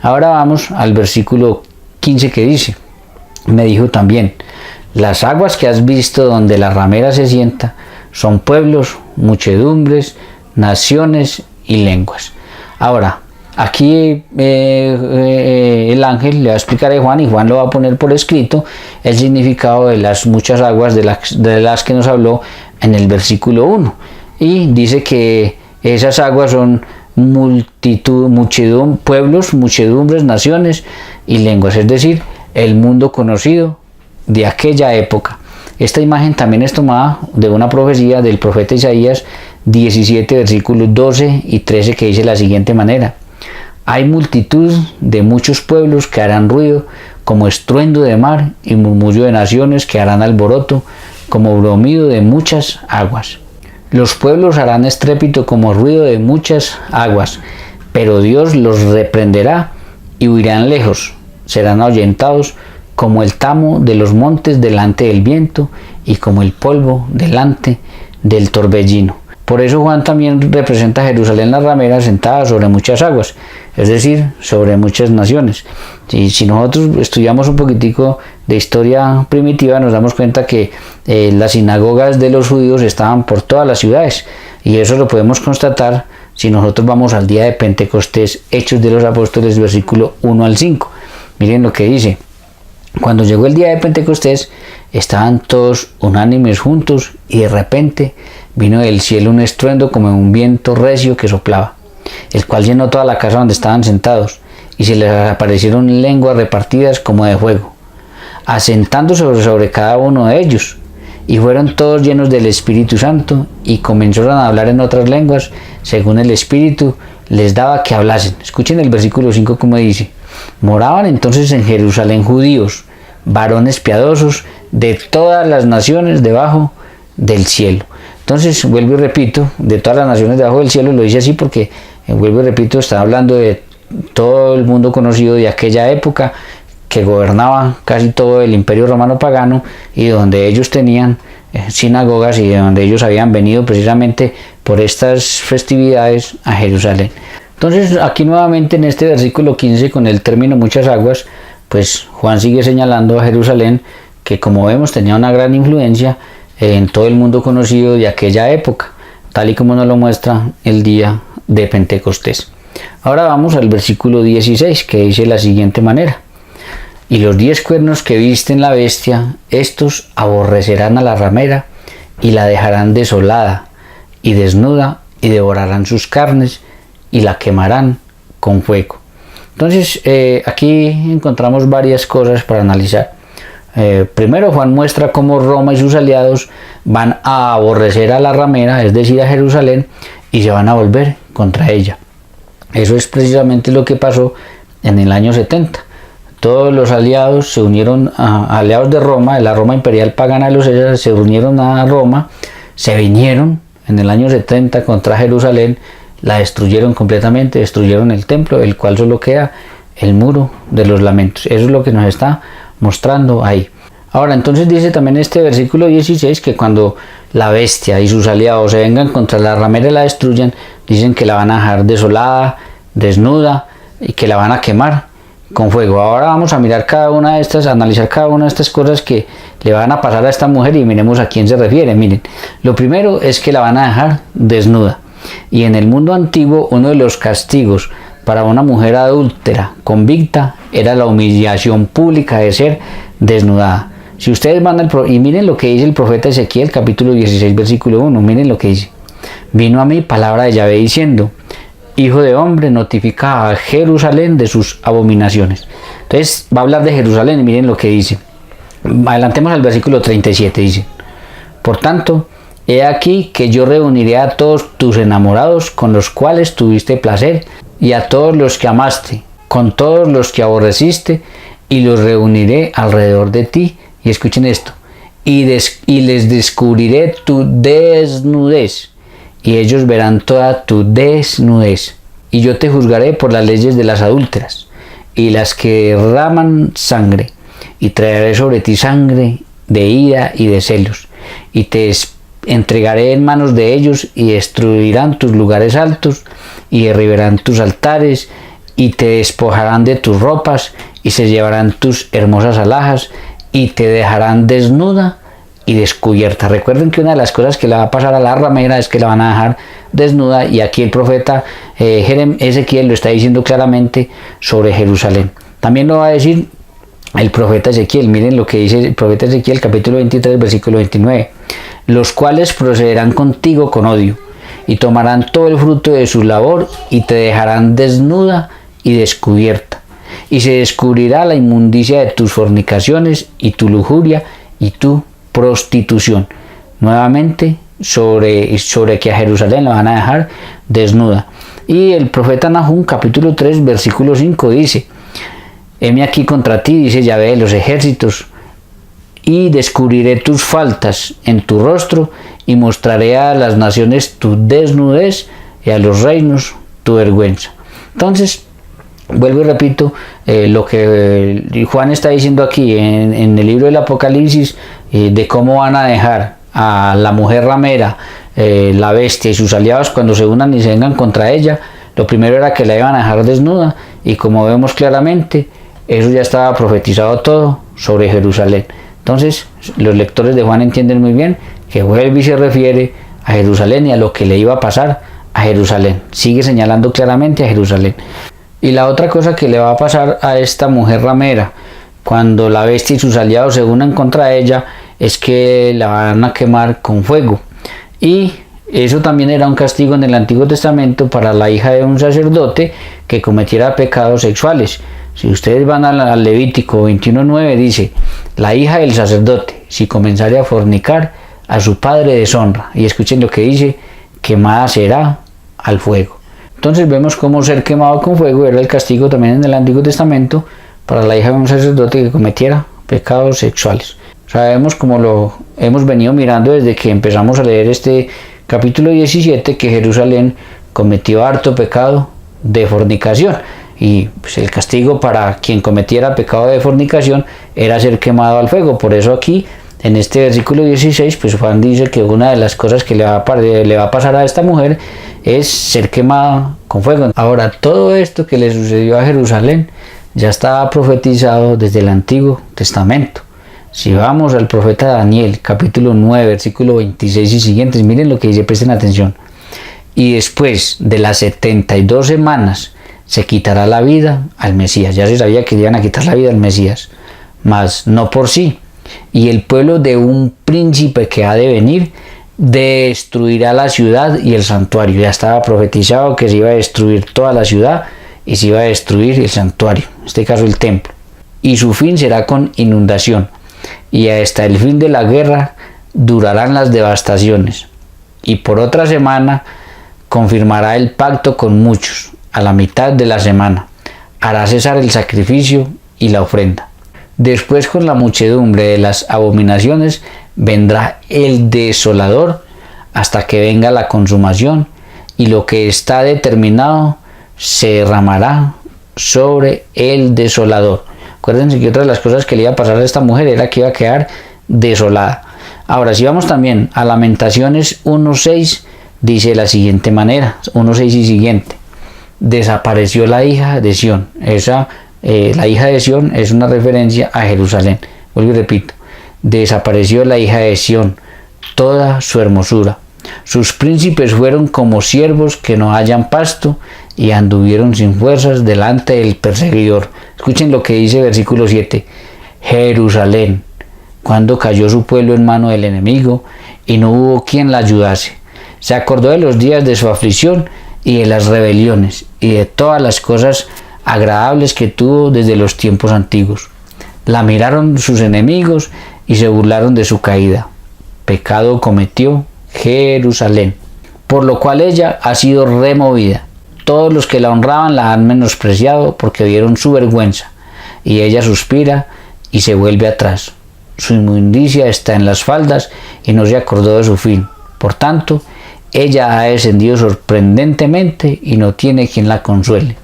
Ahora vamos al versículo 15 que dice: me dijo también, las aguas que has visto donde la ramera se sienta son pueblos, muchedumbres, naciones y lenguas. Ahora, aquí el ángel le va a explicar a Juan, y Juan lo va a poner por escrito, el significado de las muchas aguas de las que nos habló en el versículo 1. Y dice que esas aguas son pueblos, muchedumbres, naciones y lenguas, es decir, el mundo conocido de aquella época. Esta imagen también es tomada de una profecía del profeta Isaías 17, versículos 12 y 13, que dice de la siguiente manera: hay multitud de muchos pueblos que harán ruido como estruendo de mar, y murmullo de naciones que harán alboroto como bramido de muchas aguas. Los pueblos harán estrépito como ruido de muchas aguas, pero Dios los reprenderá y huirán lejos, serán ahuyentados como el tamo de los montes delante del viento y como el polvo delante del torbellino. Por eso Juan también representa a Jerusalén la ramera sentada sobre muchas aguas, es decir, sobre muchas naciones. Y si nosotros estudiamos un poquitico de historia primitiva, nos damos cuenta que las sinagogas de los judíos estaban por todas las ciudades, y eso lo podemos constatar si nosotros vamos al día de Pentecostés, Hechos de los Apóstoles, versículo 1 al 5. Miren lo que dice: cuando llegó el día de Pentecostés, estaban todos unánimes juntos, y de repente vino del cielo un estruendo como un viento recio que soplaba, el cual llenó toda la casa donde estaban sentados, y se les aparecieron lenguas repartidas como de fuego, asentándose sobre cada uno de ellos, y fueron todos llenos del Espíritu Santo, y comenzaron a hablar en otras lenguas, según el Espíritu les daba que hablasen. Escuchen el versículo 5 como dice: moraban entonces en Jerusalén judíos, varones piadosos de todas las naciones debajo del cielo. Entonces, vuelvo y repito, de todas las naciones debajo del cielo, lo dice así porque, vuelvo y repito, está hablando de todo el mundo conocido de aquella época, que gobernaba casi todo el imperio romano pagano, y donde ellos tenían sinagogas, y de donde ellos habían venido precisamente por estas festividades a Jerusalén. Entonces, aquí nuevamente en este versículo 15, con el término muchas aguas, pues Juan sigue señalando a Jerusalén, que como vemos tenía una gran influencia en todo el mundo conocido de aquella época, tal y como nos lo muestra el día de Pentecostés. Ahora vamos al versículo 16, que dice de la siguiente manera: y los 10 cuernos que viste en la bestia, estos aborrecerán a la ramera, y la dejarán desolada y desnuda, y devorarán sus carnes, y la quemarán con fuego. Entonces, aquí encontramos varias cosas para analizar. Primero, Juan muestra cómo Roma y sus aliados van a aborrecer a la ramera, es decir, a Jerusalén, y se van a volver contra ella. Eso es precisamente lo que pasó en el año 70. Todos los aliados se unieron, aliados de Roma, de la Roma imperial pagana de los Césares, se unieron a Roma, se vinieron en el año 70 contra Jerusalén, la destruyeron completamente, destruyeron el templo, el cual solo queda el muro de los lamentos. Eso es lo que nos está mostrando ahí. Ahora, entonces dice también este versículo 16 que cuando la bestia y sus aliados se vengan contra la ramera y la destruyan, dicen que la van a dejar desolada, desnuda, y que la van a quemar con fuego. Ahora vamos a mirar cada una de estas, a analizar cada una de estas cosas que le van a pasar a esta mujer, y miremos a quién se refiere. Miren, lo primero es que la van a dejar desnuda. Y en el mundo antiguo, uno de los castigos para una mujer adúltera convicta era la humillación pública de ser desnudada. Si ustedes van y miren lo que dice el profeta Ezequiel, capítulo 16, versículo 1, miren lo que dice: vino a mí palabra de Yahvé diciendo: hijo de hombre, notifica a Jerusalén de sus abominaciones. Entonces va a hablar de Jerusalén, y miren lo que dice. Adelantemos al versículo 37, dice: por tanto, he aquí que yo reuniré a todos tus enamorados con los cuales tuviste placer, y a todos los que amaste, con todos los que aborreciste, y los reuniré alrededor de ti. Y escuchen esto: y les descubriré tu desnudez, y ellos verán toda tu desnudez. Y yo te juzgaré por las leyes de las adúlteras, y las que derraman sangre, y traeré sobre ti sangre de ira y de celos, y te entregaré en manos de ellos, y destruirán tus lugares altos, y derribarán tus altares, y te despojarán de tus ropas, y se llevarán tus hermosas alhajas, y te dejarán desnuda y descubierta. Recuerden que una de las cosas que le va a pasar a la ramera es que la van a dejar desnuda, y aquí el profeta Ezequiel lo está diciendo claramente sobre Jerusalén. También lo va a decir el profeta Ezequiel. Miren lo que dice el profeta Ezequiel, capítulo 23, versículo 29. Los cuales procederán contigo con odio, y tomarán todo el fruto de su labor, y te dejarán desnuda y descubierta. Y se descubrirá la inmundicia de tus fornicaciones, y tu lujuria, y tu prostitución. Nuevamente, sobre que a Jerusalén la van a dejar desnuda. Y el profeta Nahum, capítulo 3, versículo 5 dice: heme aquí contra ti, dice Yahvé de los ejércitos, y descubriré tus faltas en tu rostro, y mostraré a las naciones tu desnudez, y a los reinos tu vergüenza. Entonces, vuelvo y repito lo que Juan está diciendo aquí en el libro del Apocalipsis, de cómo van a dejar a la mujer ramera, la bestia y sus aliados cuando se unan y se vengan contra ella. Lo primero era que la iban a dejar desnuda, y como vemos claramente, eso ya estaba profetizado todo sobre Jerusalén. Entonces los lectores de Juan entienden muy bien que vuelve y se refiere a Jerusalén y a lo que le iba a pasar a Jerusalén. Sigue señalando claramente a Jerusalén. Y la otra cosa que le va a pasar a esta mujer ramera cuando la bestia y sus aliados se unan contra ella es que la van a quemar con fuego. Y eso también era un castigo en el Antiguo Testamento para la hija de un sacerdote que cometiera pecados sexuales. Si ustedes van al Levítico 21:9, dice: la hija del sacerdote, si comenzare a fornicar, a su padre deshonra. Y escuchen lo que dice: quemada será al fuego. Entonces vemos cómo ser quemado con fuego era el castigo también en el Antiguo Testamento para la hija de un sacerdote que cometiera pecados sexuales. Sabemos, como lo hemos venido mirando desde que empezamos a leer este capítulo 17, que Jerusalén cometió harto pecado de fornicación, y pues el castigo para quien cometiera pecado de fornicación era ser quemado al fuego. Por eso aquí en este versículo 16, pues Juan dice que una de las cosas que le va a pasar a esta mujer es ser quemada con fuego. Ahora, todo esto que le sucedió a Jerusalén ya estaba profetizado desde el Antiguo Testamento. Si vamos al profeta Daniel, capítulo 9, versículo 26 y siguientes, miren lo que dice, presten atención. Y después de las 72 semanas se quitará la vida al Mesías. Ya se sabía que iban a quitar la vida al Mesías, mas no por sí. Y el pueblo de un príncipe que ha de venir destruirá la ciudad y el santuario. Ya estaba profetizado que se iba a destruir toda la ciudad y se iba a destruir el santuario, en este caso el templo. Y su fin será con inundación. Y hasta el fin de la guerra durarán las devastaciones. Y por otra semana confirmará el pacto con muchos. A la mitad de la semana hará cesar el sacrificio y la ofrenda. Después, con la muchedumbre de las abominaciones, vendrá el desolador hasta que venga la consumación, y lo que está determinado se derramará sobre el desolador. Acuérdense que otra de las cosas que le iba a pasar a esta mujer era que iba a quedar desolada. Ahora, si vamos también a Lamentaciones 1:6, dice de la siguiente manera, 1:6 y siguiente: desapareció la hija de Sión. La hija de Sión es una referencia a Jerusalén. Vuelvo y repito: desapareció la hija de Sión, toda su hermosura. Sus príncipes fueron como siervos que no hallan pasto, y anduvieron sin fuerzas delante del perseguidor. Escuchen lo que dice versículo 7. Jerusalén, cuando cayó su pueblo en mano del enemigo, y no hubo quien la ayudase. Se acordó de los días de su aflicción y de las rebeliones, y de todas las cosas agradables que tuvo desde los tiempos antiguos. La miraron sus enemigos y se burlaron de su caída. Pecado cometió Jerusalén, por lo cual ella ha sido removida. Todos los que la honraban la han menospreciado, porque vieron su vergüenza, y ella suspira y se vuelve atrás. Su inmundicia está en las faldas, y no se acordó de su fin. Por tanto, ella ha descendido sorprendentemente, y no tiene quien la consuele.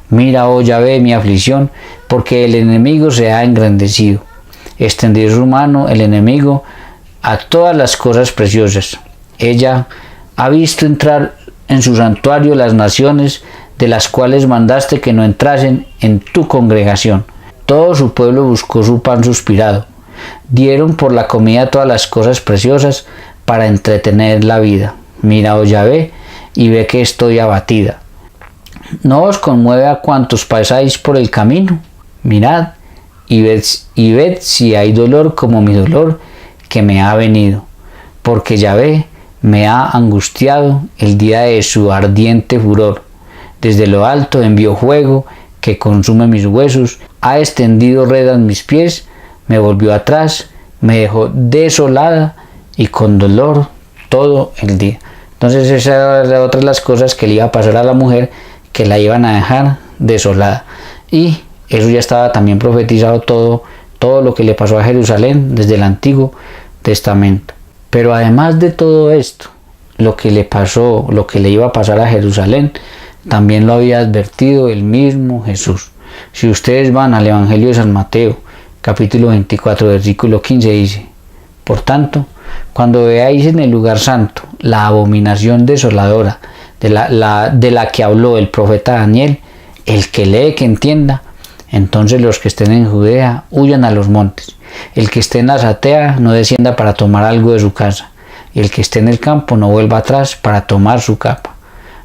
Mira, oh Yahvé, mi aflicción, porque el enemigo se ha engrandecido. Extendió su mano el enemigo a todas las cosas preciosas. Ella ha visto entrar en su santuario las naciones de las cuales mandaste que no entrasen en tu congregación. Todo su pueblo buscó su pan suspirado. Dieron por la comida todas las cosas preciosas para entretener la vida. Mira, oh Yahvé, y ve que estoy abatida. ¿No os conmueve a cuantos pasáis por el camino? Mirad y ved si hay dolor como mi dolor que me ha venido. Porque Yahvé me ha angustiado el día de su ardiente furor. Desde lo alto envió fuego que consume mis huesos, ha extendido red a mis pies, me volvió atrás, me dejó desolada y con dolor todo el día. Entonces esa era otra de las cosas que le iba a pasar a la mujer, que la iban a dejar desolada. Y eso ya estaba también profetizado todo lo que le pasó a Jerusalén desde el Antiguo Testamento. Pero además de todo esto, lo que le pasó, lo que le iba a pasar a Jerusalén, también lo había advertido el mismo Jesús. Si ustedes van al Evangelio de San Mateo, capítulo 24, versículo 15, dice: por tanto, cuando veáis en el lugar santo la abominación desoladora de la que habló el profeta Daniel, el que lee que entienda, entonces los que estén en Judea huyan a los montes. El que esté en la azotea no descienda para tomar algo de su casa, y el que esté en el campo no vuelva atrás para tomar su capa.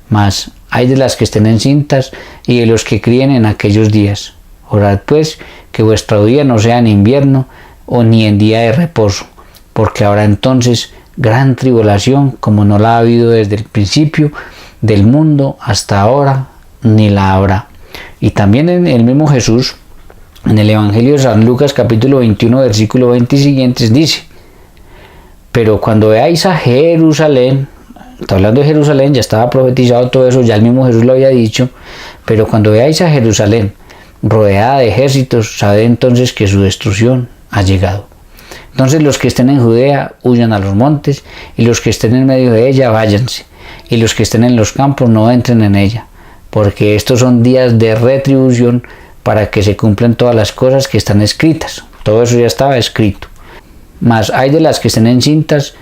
Mas hay de las que estén encintas y de los que críen en aquellos días. Orad pues que vuestro día no sea en invierno o ni en día de reposo, porque habrá entonces gran tribulación como no la ha habido desde el principio del mundo hasta ahora, ni la habrá. Y también en el mismo Jesús, en el Evangelio de San Lucas capítulo 21 versículo 20 y siguientes dice: pero cuando veáis a Jerusalén, está hablando de Jerusalén, ya estaba profetizado todo eso, ya el mismo Jesús lo había dicho, pero cuando veáis a Jerusalén rodeada de ejércitos, sabed entonces que su destrucción ha llegado. Entonces los que estén en Judea huyan a los montes, y los que estén en medio de ella váyanse, y los que estén en los campos no entren en ella, porque estos son días de retribución para que se cumplan todas las cosas que están escritas. Todo eso ya estaba escrito. Mas hay de las que estén encintas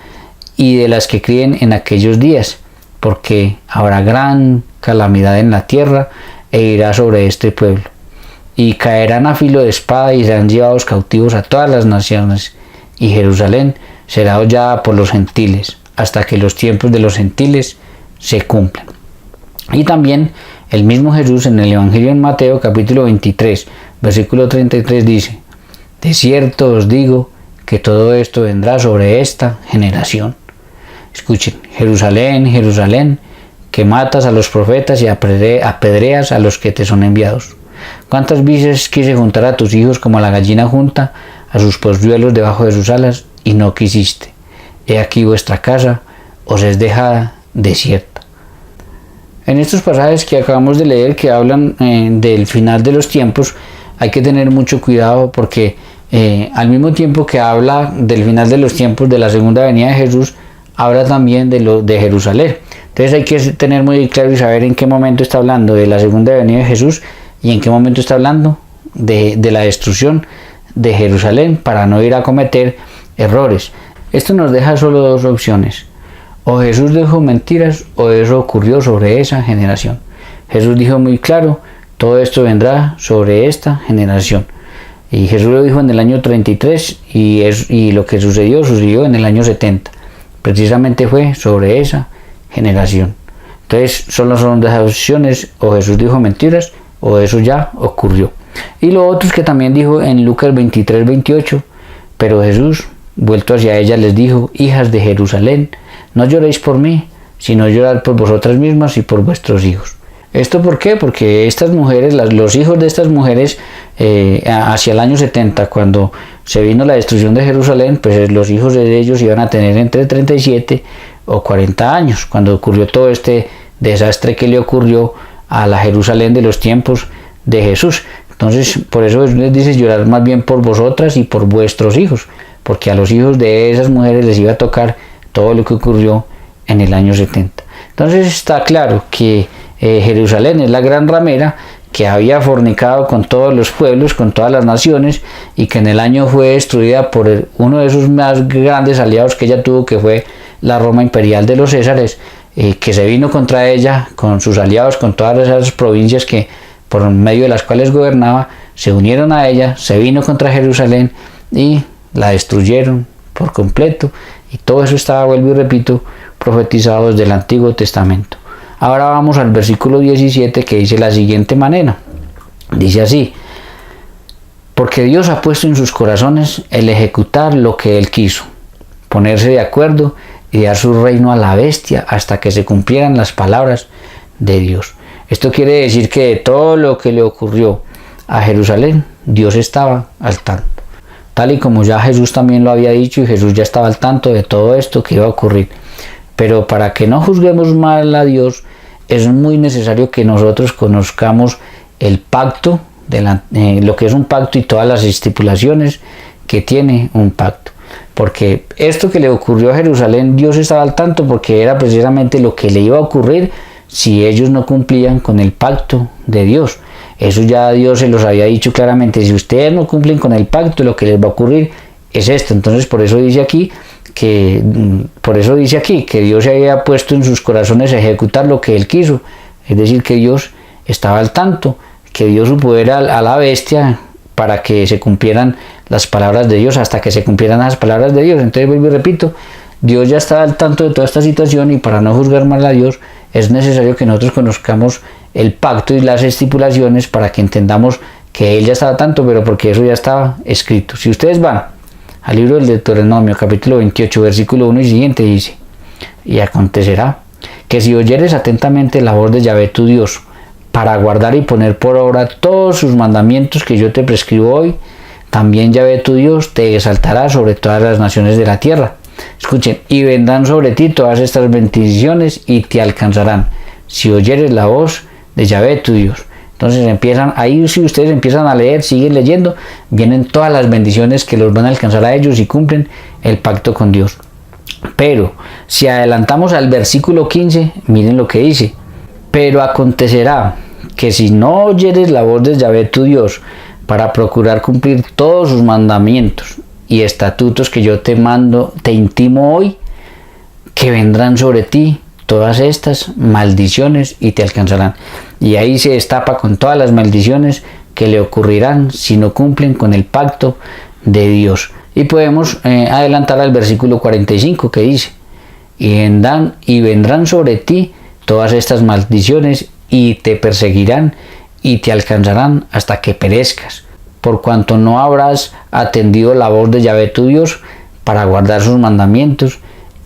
y de las que críen en aquellos días, porque habrá gran calamidad en la tierra e irá sobre este pueblo. Y caerán a filo de espada y serán llevados cautivos a todas las naciones, y Jerusalén será hollada por los gentiles, hasta que los tiempos de los gentiles se cumplan. Y también el mismo Jesús en el Evangelio en Mateo capítulo 23, versículo 33 dice: de cierto os digo que todo esto vendrá sobre esta generación. Escuchen: Jerusalén, Jerusalén, que matas a los profetas y apedreas a los que te son enviados. ¿Cuántas veces quise juntar a tus hijos como la gallina junta a sus polluelos debajo de sus alas, y no quisiste? He aquí vuestra casa os es dejada desierta. En estos pasajes que acabamos de leer, que hablan del final de los tiempos, hay que tener mucho cuidado, porque al mismo tiempo que habla del final de los tiempos, de la segunda venida de Jesús, habla también de Jerusalén. Entonces hay que tener muy claro y saber en qué momento está hablando de la segunda venida de Jesús y en qué momento está hablando de la destrucción de Jerusalén, para no ir a cometer errores. Esto nos deja solo dos opciones: o Jesús dijo mentiras, o eso ocurrió sobre esa generación. Jesús dijo muy claro: todo esto vendrá sobre esta generación. Y Jesús lo dijo en el año 33, y lo que sucedió en el año 70. Precisamente fue sobre esa generación. Entonces solo son dos opciones: o Jesús dijo mentiras, o eso ya ocurrió. Y lo otro es que también dijo en Lucas 23, 28: pero Jesús, vuelto hacia ella, les dijo: hijas de Jerusalén, no lloréis por mí, sino llorad por vosotras mismas y por vuestros hijos. ¿Esto por qué? Porque estas mujeres, los hijos de estas mujeres, hacia el año 70, cuando se vino la destrucción de Jerusalén, pues los hijos de ellos iban a tener entre 37 o 40 años, cuando ocurrió todo este desastre que le ocurrió a la Jerusalén de los tiempos de Jesús. Entonces, por eso Jesús les dice: llorar más bien por vosotras y por vuestros hijos, porque a los hijos de esas mujeres les iba a tocar todo lo que ocurrió en el año 70. Entonces está claro que Jerusalén es la gran ramera que había fornicado con todos los pueblos, con todas las naciones, y que en el año fue destruida por uno de sus más grandes aliados que ella tuvo, que fue la Roma imperial de los Césares, que se vino contra ella, con sus aliados, con todas esas provincias que por medio de las cuales gobernaba, se unieron a ella, se vino contra Jerusalén y la destruyeron por completo. Y todo eso estaba, vuelvo y repito, profetizado desde el Antiguo Testamento. Ahora vamos al versículo 17, que dice de la siguiente manera. Dice así: porque Dios ha puesto en sus corazones el ejecutar lo que Él quiso, ponerse de acuerdo y dar su reino a la bestia hasta que se cumplieran las palabras de Dios. Esto quiere decir que de todo lo que le ocurrió a Jerusalén, Dios estaba al tanto. Tal y como ya Jesús también lo había dicho, y Jesús ya estaba al tanto de todo esto que iba a ocurrir. Pero para que no juzguemos mal a Dios, es muy necesario que nosotros conozcamos el pacto, lo que es un pacto y todas las estipulaciones que tiene un pacto. Porque esto que le ocurrió a Jerusalén, Dios estaba al tanto, porque era precisamente lo que le iba a ocurrir si ellos no cumplían con el pacto de Dios. Eso ya Dios se los había dicho claramente: si ustedes no cumplen con el pacto, lo que les va a ocurrir es esto. Entonces por eso dice aquí que Dios se había puesto en sus corazones a ejecutar lo que Él quiso. Es decir, que Dios estaba al tanto, que dio su poder a la bestia para que se cumplieran las palabras de Dios, hasta que se cumplieran las palabras de Dios. Entonces vuelvo y repito, Dios ya estaba al tanto de toda esta situación, y para no juzgar mal a Dios es necesario que nosotros conozcamos el pacto y las estipulaciones para que entendamos que Él ya estaba al tanto, pero porque eso ya estaba escrito. Si ustedes van al libro del Deuteronomio, capítulo 28, versículo 1 y siguiente, dice: y acontecerá que si oyeres atentamente la voz de Yahvé tu Dios, para guardar y poner por obra todos sus mandamientos que yo te prescribo hoy, también Yahvé tu Dios te exaltará sobre todas las naciones de la tierra. Escuchen: y vendrán sobre ti todas estas bendiciones y te alcanzarán, si oyeres la voz de Yahvé tu Dios. Entonces empiezan, ahí si ustedes empiezan a leer, siguen leyendo, vienen todas las bendiciones que los van a alcanzar a ellos y cumplen el pacto con Dios. Pero si adelantamos al versículo 15, miren lo que dice: pero acontecerá que si no oyeres la voz de Yahvé tu Dios, para procurar cumplir todos sus mandamientos y estatutos que yo te mando, te intimo hoy, que vendrán sobre ti todas estas maldiciones y te alcanzarán. Y ahí se destapa con todas las maldiciones que le ocurrirán si no cumplen con el pacto de Dios. Y podemos adelantar al versículo 45, que dice: y vendrán sobre ti todas estas maldiciones y te perseguirán y te alcanzarán hasta que perezcas, por cuanto no habrás atendido la voz de Yahvé tu Dios para guardar sus mandamientos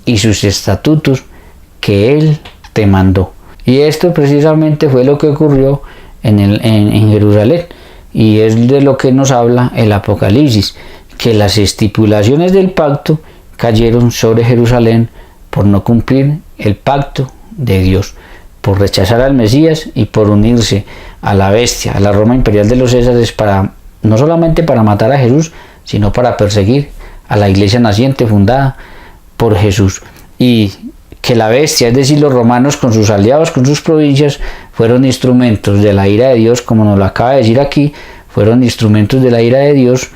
y sus estatutos que Él te mandó. Y esto precisamente fue lo que ocurrió en Jerusalén, y es de lo que nos habla el Apocalipsis, que las estipulaciones del pacto cayeron sobre Jerusalén por no cumplir el pacto de Dios, por rechazar al Mesías y por unirse a la bestia, a la Roma imperial de los Césares, no solamente para matar a Jesús, sino para perseguir a la iglesia naciente fundada por Jesús. Y que la bestia, es decir, los romanos con sus aliados, con sus provincias, fueron instrumentos de la ira de Dios, como nos lo acaba de decir aquí, fueron instrumentos de la ira de Dios,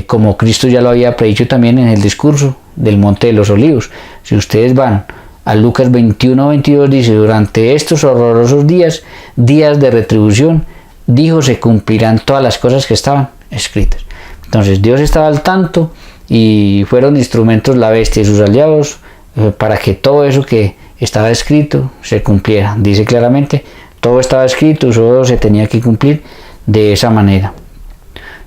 como Cristo ya lo había predicho también en el discurso del Monte de los Olivos. Si ustedes van a Lucas 21-22, dice: durante estos horrorosos días de retribución, dijo, se cumplirán todas las cosas que estaban escritas. Entonces Dios estaba al tanto, y fueron instrumentos la bestia y sus aliados para que todo eso que estaba escrito se cumpliera. Dice claramente, todo estaba escrito, solo se tenía que cumplir de esa manera.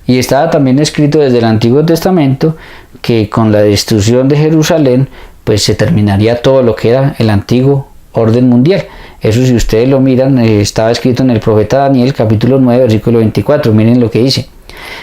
Y estaba también escrito desde el Antiguo Testamento que con la destrucción de Jerusalén pues se terminaría todo lo que era el antiguo orden mundial. Eso, si ustedes lo miran, estaba escrito en el profeta Daniel, capítulo 9, versículo 24. Miren lo que dice: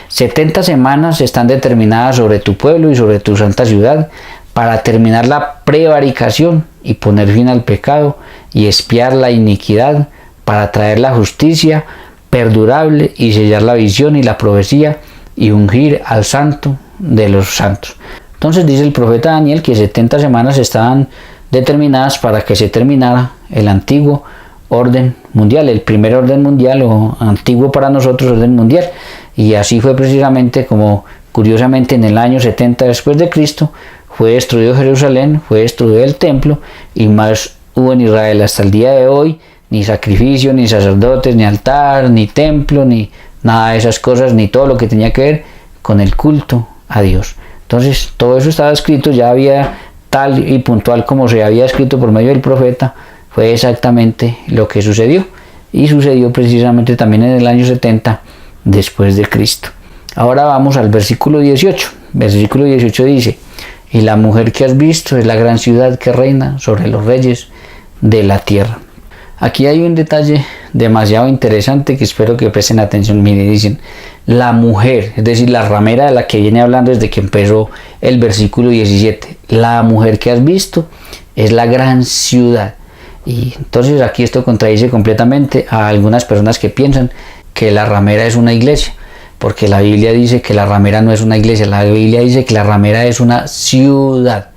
70 semanas están determinadas sobre tu pueblo y sobre tu santa ciudad, para terminar la prevaricación y poner fin al pecado y expiar la iniquidad, para traer la justicia perdurable y sellar la visión y la profecía y ungir al santo de los santos. Entonces dice el profeta Daniel que 70 semanas estaban determinadas para que se terminara el antiguo orden mundial, el primer orden mundial, o antiguo para nosotros orden mundial. Y así fue precisamente como, curiosamente, en el año 70 después de Cristo fue destruido Jerusalén, fue destruido el templo, y más hubo en Israel hasta el día de hoy ni sacrificio, ni sacerdotes, ni altar, ni templo, ni nada de esas cosas, ni todo lo que tenía que ver con el culto a Dios. Entonces todo eso estaba escrito, ya había tal y puntual como se había escrito por medio del profeta, fue exactamente lo que sucedió, y sucedió precisamente también en el año 70 después de Cristo. Ahora vamos al versículo 18. Versículo 18 dice: y la mujer que has visto es la gran ciudad que reina sobre los reyes de la tierra. Aquí hay un detalle demasiado interesante que espero que presten atención. Miren, dicen la mujer, es decir, la ramera de la que viene hablando desde que empezó el versículo 17. La mujer que has visto es la gran ciudad. Y entonces aquí esto contradice completamente a algunas personas que piensan que la ramera es una iglesia, porque la Biblia dice que la ramera no es una iglesia, la Biblia dice que la ramera es una ciudad.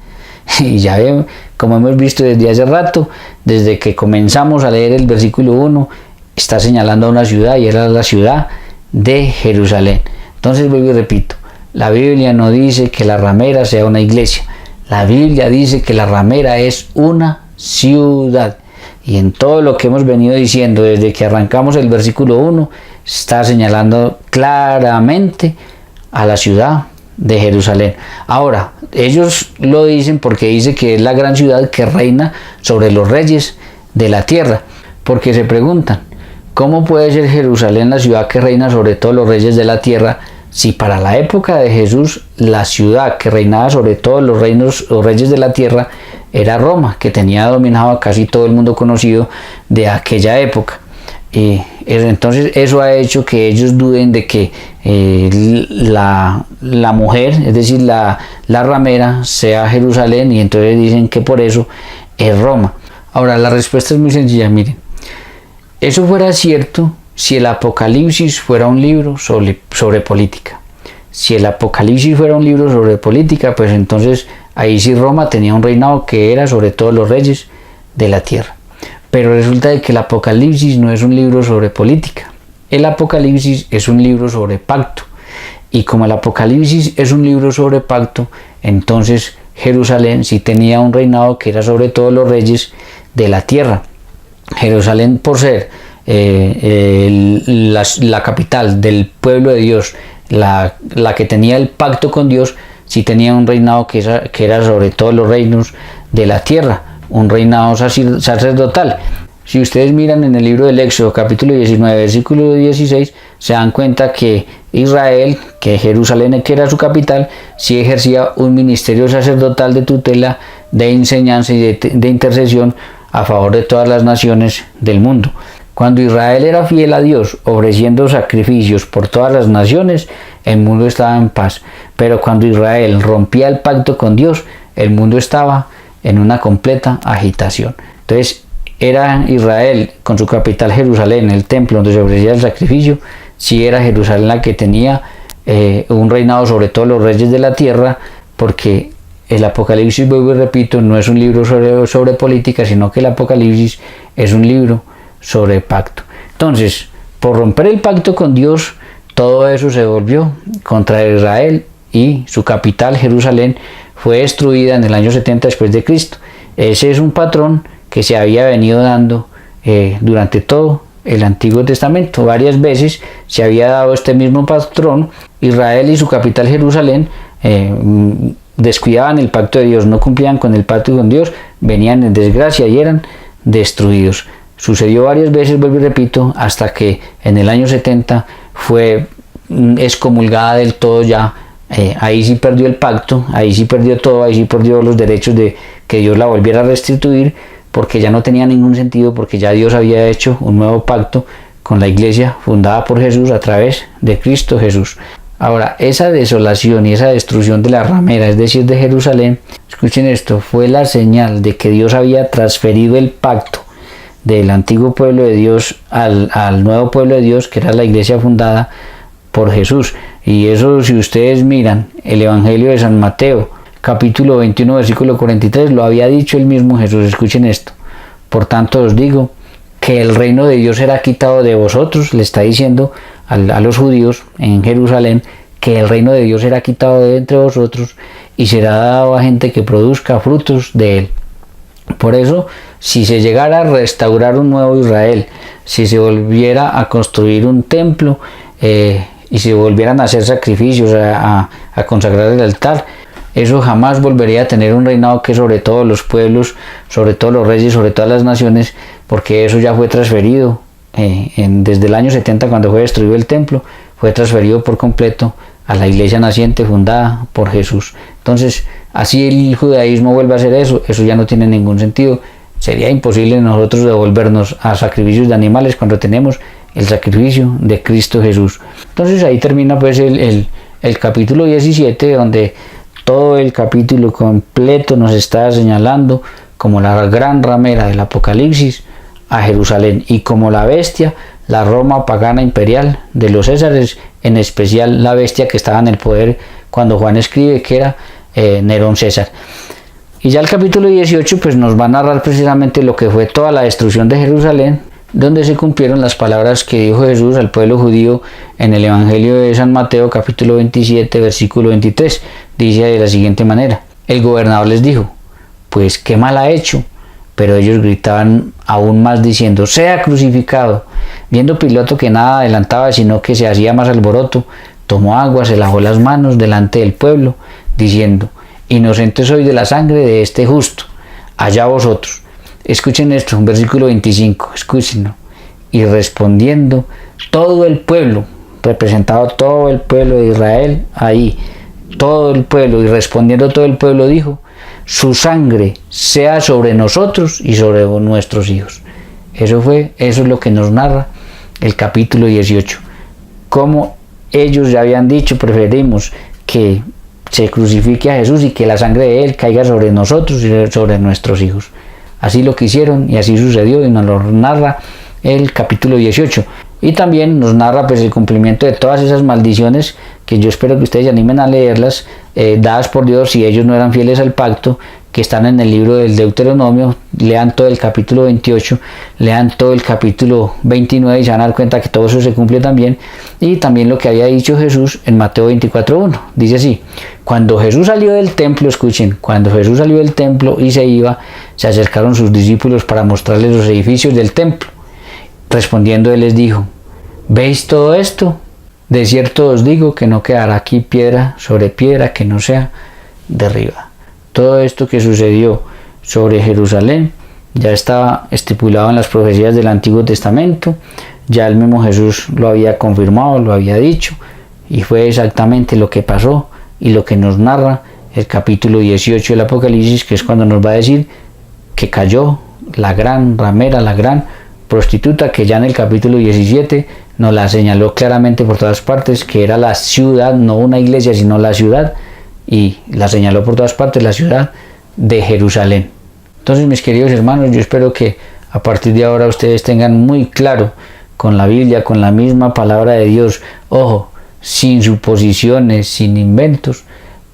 Y ya ven, como hemos visto desde hace rato, desde que comenzamos a leer el versículo 1, está señalando a una ciudad, y era la ciudad de Jerusalén. Entonces vuelvo y repito, la Biblia no dice que la ramera sea una iglesia, la Biblia dice que la ramera es una ciudad. Y en todo lo que hemos venido diciendo desde que arrancamos el versículo 1, está señalando claramente a la ciudad de Jerusalén. Ahora, ellos lo dicen porque dice que es la gran ciudad que reina sobre los reyes de la tierra, porque se preguntan, ¿cómo puede ser Jerusalén la ciudad que reina sobre todos los reyes de la tierra, si para la época de Jesús la ciudad que reinaba sobre todos los reinos o reyes de la tierra era Roma, que tenía dominado a casi todo el mundo conocido de aquella época? Y entonces eso ha hecho que ellos duden de que la mujer, es decir, la ramera, sea Jerusalén, y entonces dicen que por eso es Roma. Ahora, la respuesta es muy sencilla. Miren, eso fuera cierto si el Apocalipsis fuera un libro sobre política. Si el Apocalipsis fuera un libro sobre política, pues entonces ahí sí Roma tenía un reinado que era sobre todos los reyes de la tierra. Pero resulta de que el Apocalipsis no es un libro sobre política. El Apocalipsis es un libro sobre pacto. Y como el Apocalipsis es un libro sobre pacto, entonces Jerusalén sí tenía un reinado que era sobre todos los reyes de la tierra. Jerusalén, por ser la capital del pueblo de Dios, la que tenía el pacto con Dios, sí tenía un reinado que era sobre todos los reinos de la tierra, un reinado sacerdotal. Si ustedes miran en el libro del Éxodo, capítulo 19, versículo 16, se dan cuenta que Israel, que Jerusalén, que era su capital, sí ejercía un ministerio sacerdotal de tutela, de enseñanza y de intercesión a favor de todas las naciones del mundo. Cuando Israel era fiel a Dios, ofreciendo sacrificios por todas las naciones, el mundo estaba en paz. Pero cuando Israel rompía el pacto con Dios, el mundo estaba en una completa agitación. Entonces, era Israel con su capital Jerusalén, el templo donde se ofrecía el sacrificio, sí era Jerusalén la que tenía un reinado sobre todos los reyes de la tierra, porque el Apocalipsis, vuelvo y repito, no es un libro sobre política, sino que el Apocalipsis es un libro sobre pacto. Entonces, por romper el pacto con Dios, todo eso se volvió contra Israel, y su capital, Jerusalén, fue destruida en el año 70 después de Cristo. Ese es un patrón que se había venido dando durante todo el Antiguo Testamento. Varias veces se había dado este mismo patrón. Israel y su capital, Jerusalén, descuidaban el pacto de Dios, no cumplían con el pacto con Dios, venían en desgracia y eran destruidos. Sucedió varias veces, vuelvo y repito, hasta que en el año 70 fue excomulgada del todo ya. Ahí sí perdió el pacto, ahí sí perdió todo, ahí sí perdió los derechos de que Dios la volviera a restituir, porque ya no tenía ningún sentido, porque ya Dios había hecho un nuevo pacto con la iglesia fundada por Jesús a través de Cristo Jesús. Ahora, esa desolación y esa destrucción de la ramera, es decir, de Jerusalén, escuchen esto, fue la señal de que Dios había transferido el pacto del antiguo pueblo de Dios al nuevo pueblo de Dios, que era la iglesia fundada por Jesús. Y eso, si ustedes miran el Evangelio de San Mateo, capítulo 21, versículo 43, lo había dicho el mismo Jesús. Escuchen esto: por tanto os digo que el reino de Dios será quitado de vosotros. Le está diciendo a los judíos en Jerusalén que el reino de Dios será quitado de entre vosotros y será dado a gente que produzca frutos de él. Por eso si se llegara a restaurar un nuevo Israel, si se volviera a construir un templo y se volvieran a hacer sacrificios, a consagrar el altar, eso jamás volvería a tener un reinado que sobre todos los pueblos, sobre todos los reyes, sobre todas las naciones, porque eso ya fue transferido desde el año 70, cuando fue destruido el templo, fue transferido por completo a la iglesia naciente fundada por Jesús. Entonces, así el judaísmo vuelve a hacer eso ya no tiene ningún sentido. Sería imposible nosotros devolvernos a sacrificios de animales cuando tenemos el sacrificio de Cristo Jesús. Entonces ahí termina pues el capítulo 17, donde todo el capítulo completo nos está señalando como la gran ramera del Apocalipsis a Jerusalén, y como la bestia, la Roma pagana imperial de los Césares, en especial la bestia que estaba en el poder cuando Juan escribe, que era Nerón César. Y ya el capítulo 18 pues nos va a narrar precisamente lo que fue toda la destrucción de Jerusalén, donde se cumplieron las palabras que dijo Jesús al pueblo judío en el Evangelio de San Mateo, capítulo 27, versículo 23. Dice de la siguiente manera: el gobernador les dijo, pues qué mal ha hecho. Pero ellos gritaban aún más diciendo, sea crucificado. Viendo Pilato que nada adelantaba, sino que se hacía más alboroto, tomó agua, se lavó las manos delante del pueblo, diciendo, inocente soy de la sangre de este justo, allá vosotros. Escuchen esto, un versículo 25, escúchenlo. Y respondiendo todo el pueblo, representado todo el pueblo de Israel, ahí, todo el pueblo, y respondiendo todo el pueblo dijo, su sangre sea sobre nosotros y sobre nuestros hijos. Eso es lo que nos narra el capítulo 18. Como ellos ya habían dicho, preferimos que se crucifique a Jesús y que la sangre de él caiga sobre nosotros y sobre nuestros hijos. Así lo quisieron y así sucedió, y nos lo narra el capítulo 18. Y también nos narra pues el cumplimiento de todas esas maldiciones, que yo espero que ustedes se animen a leerlas, dadas por Dios si ellos no eran fieles al pacto, que están en el libro del Deuteronomio. Lean todo el capítulo 28, lean todo el capítulo 29 y se van a dar cuenta que todo eso se cumple también. Y también lo que había dicho Jesús en Mateo 24:1, dice así: cuando Jesús salió del templo, escuchen, cuando Jesús salió del templo y se iba, se acercaron sus discípulos para mostrarles los edificios del templo. Respondiendo él les dijo, ¿veis todo esto? De cierto os digo que no quedará aquí piedra sobre piedra que no sea derribada. Todo esto que sucedió sobre Jerusalén ya estaba estipulado en las profecías del Antiguo Testamento, ya el mismo Jesús lo había confirmado, lo había dicho, y fue exactamente lo que pasó y lo que nos narra el capítulo 18 del Apocalipsis, que es cuando nos va a decir que cayó la gran ramera, la gran prostituta, que ya en el capítulo 17 nos la señaló claramente por todas partes, que era la ciudad, no una iglesia, sino la ciudad, y la señaló por todas partes, la ciudad de Jerusalén. Entonces, mis queridos hermanos, yo espero que a partir de ahora ustedes tengan muy claro con la Biblia, con la misma palabra de Dios, ojo, sin suposiciones, sin inventos,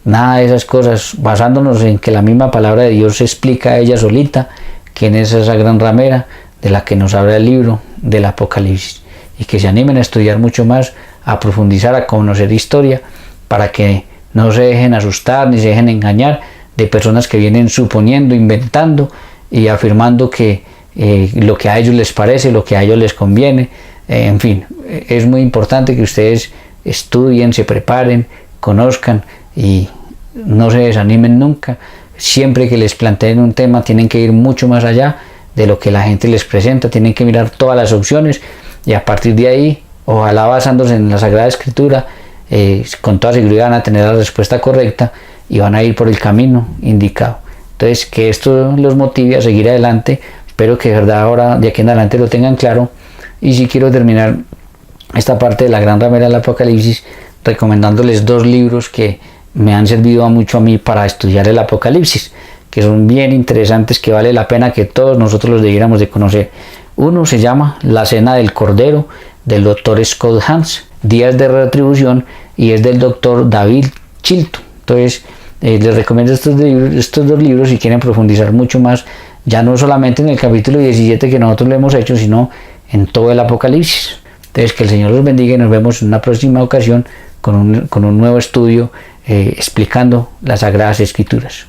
nada de esas cosas, basándonos en que la misma palabra de Dios se explica a ella solita, quién es esa gran ramera de la que nos habla el libro del Apocalipsis, y que se animen a estudiar mucho más, a profundizar, a conocer historia, para que no se dejen asustar ni se dejen engañar de personas que vienen suponiendo, inventando y afirmando que lo que a ellos les parece, lo que a ellos les conviene. En fin, es muy importante que ustedes estudien, se preparen, conozcan y no se desanimen nunca. Siempre que les planteen un tema tienen que ir mucho más allá de lo que la gente les presenta, tienen que mirar todas las opciones y a partir de ahí, ojalá basándose en la Sagrada Escritura, con toda seguridad van a tener la respuesta correcta y van a ir por el camino indicado. Entonces, que esto los motive a seguir adelante. Espero que de verdad ahora de aquí en adelante lo tengan claro. Y si quiero terminar esta parte de la gran ramera del Apocalipsis recomendándoles dos libros que me han servido mucho a mí para estudiar el Apocalipsis, que son bien interesantes, que vale la pena que todos nosotros los debiéramos de conocer. Uno se llama La Cena del Cordero, del Dr. Scott Hans, Días de Retribución, y es del Dr. David Chilton. Entonces les recomiendo estos dos libros si quieren profundizar mucho más, ya no solamente en el capítulo 17 que nosotros lo hemos hecho, sino en todo el Apocalipsis. Entonces, que el Señor los bendiga y nos vemos en una próxima ocasión con un nuevo estudio explicando las Sagradas Escrituras.